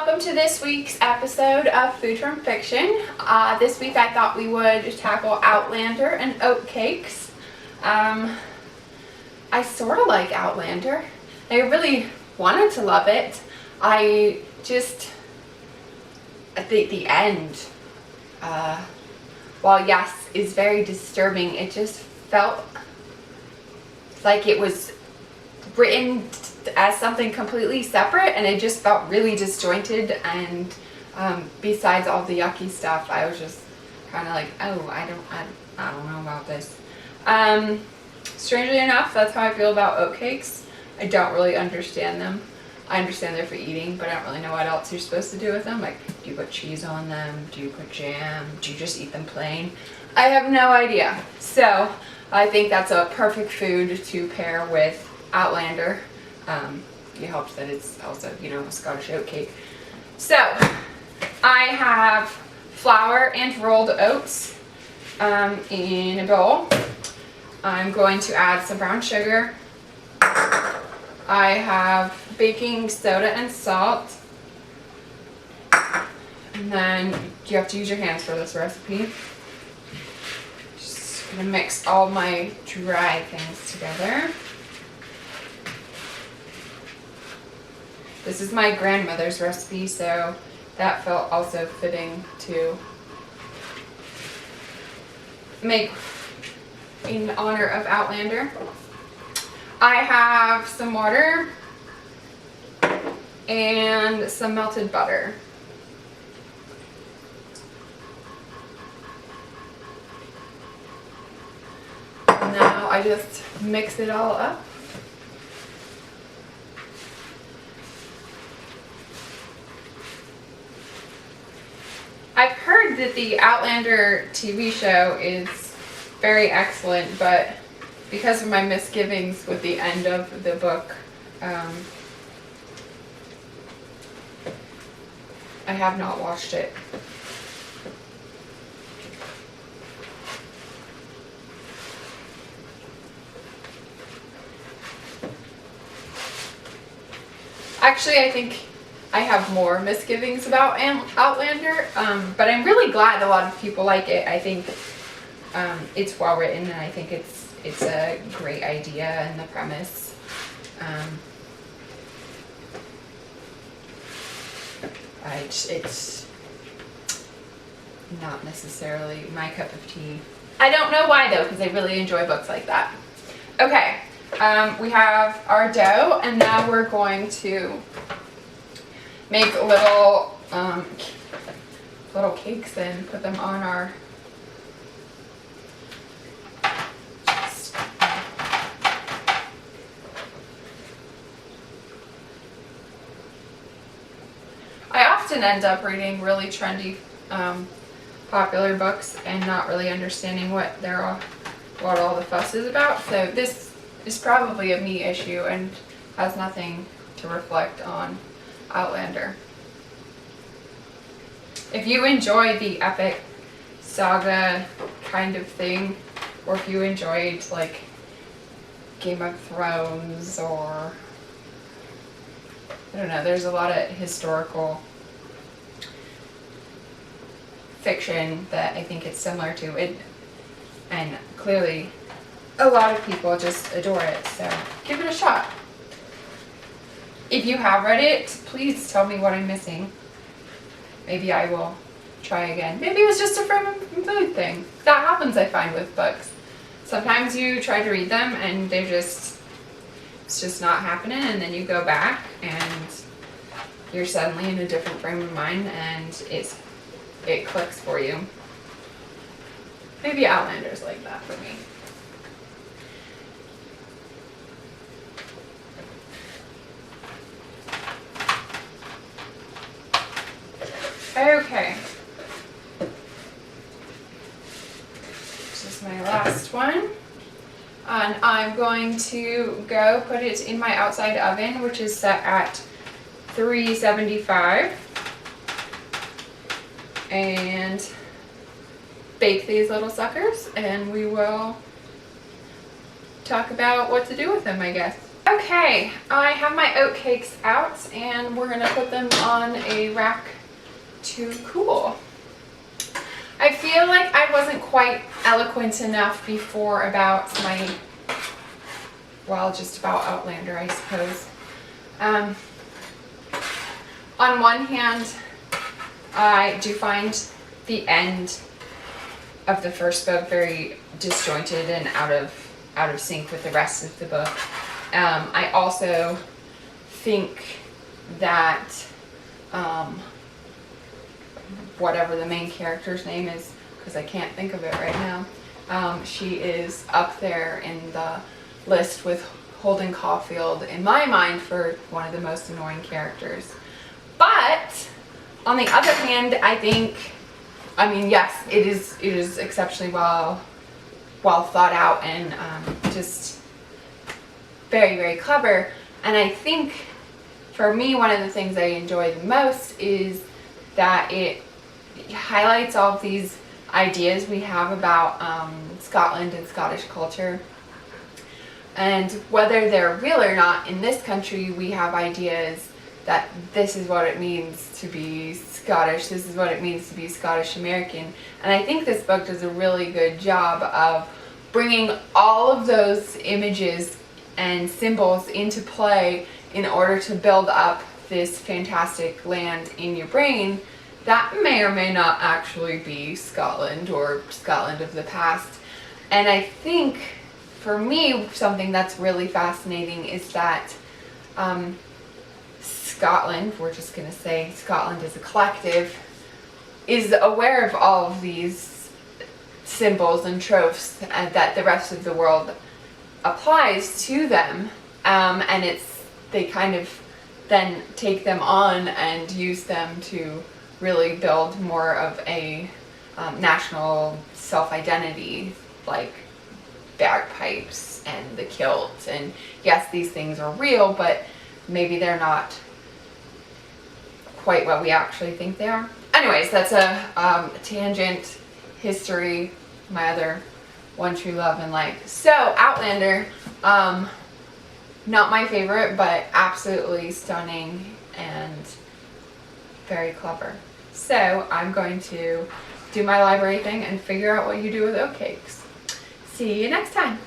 welcome to this week's episode of Food from Fiction. This week I thought we would tackle Outlander and oat cakes. I sort of like Outlander. I really wanted to love it. I just, at the end, while yes, is very disturbing, it just felt like it was written as something completely separate, and it just felt really disjointed. And besides all the yucky stuff, I was just kind of like, oh, I don't know about this. Strangely enough, that's how I feel about oat cakes. I don't really understand them. I understand they're for eating, but I don't really know what else you're supposed to do with them. Like, do you put cheese on them? Do you put jam? Do you just eat them plain? I have no idea. So I think that's a perfect food to pair with Outlander. It helps that it's also, you know, a Scottish oat cake. So I have flour and rolled oats in a bowl. I'm going to add some brown sugar. I have baking soda and salt. And then you have to use your hands for this recipe. Just gonna mix all my dry things together. This is my grandmother's recipe, so that felt also fitting to make in honor of Outlander. I have some water and some melted butter. Now I just mix it all up. I've heard that the Outlander TV show is very excellent, but because of my misgivings with the end of the book, I have not watched it. Actually, I think I have more misgivings about Outlander, but I'm really glad a lot of people like it. I think it's well written, and I think it's a great idea and the premise. It's not necessarily my cup of tea. I don't know why though, because I really enjoy books like that. Okay, we have our dough, and now we're going to make little cakes and put them on our I often end up reading really trendy popular books and not really understanding what all the fuss is about. So this is probably a me issue and has nothing to reflect on Outlander. If you enjoy the epic saga kind of thing, or if you enjoyed like Game of Thrones, or I don't know, there's a lot of historical fiction that I think it's similar to it, and clearly a lot of people just adore it, so give it a shot. If you have read it, please tell me what I'm missing. Maybe I will try again. Maybe it was just a frame of food thing. That happens, I find, with books. Sometimes you try to read them and it's just not happening, and then you go back and you're suddenly in a different frame of mind and it clicks for you. Maybe Outlander's like that for me. Okay, this is my last one, and I'm going to go put it in my outside oven, which is set at 375, and bake these little suckers, and we will talk about what to do with them, I guess. Okay, I have my oat cakes out and we're gonna put them on a rack to cool. I feel like I wasn't quite eloquent enough before about just about Outlander, I suppose. On one hand, I do find the end of the first book very disjointed and out of sync with the rest of the book. I also think that whatever the main character's name is, because I can't think of it right now, she is up there in the list with Holden Caulfield in my mind for one of the most annoying characters. But on the other hand, I think, I mean, yes, it is exceptionally well thought out and just very, very clever. And I think for me, one of the things I enjoy the most is that it highlights all of these ideas we have about Scotland and Scottish culture. And whether they're real or not, in this country we have ideas that this is what it means to be Scottish, this is what it means to be Scottish American. And I think this book does a really good job of bringing all of those images and symbols into play in order to build up this fantastic land in your brain that may or may not actually be Scotland or Scotland of the past. And I think for me, something that's really fascinating is that Scotland, we're just going to say Scotland as a collective, is aware of all of these symbols and tropes that the rest of the world applies to them, and they kind of then take them on and use them to really build more of a national self-identity, like bagpipes and the kilt. And yes, these things are real, but maybe they're not quite what we actually think they are. Anyways, that's a tangent. History, my other one true love in life. So Outlander, not my favorite, but absolutely stunning and very clever. So I'm going to do my library thing and figure out what you do with oat cakes. See you next time.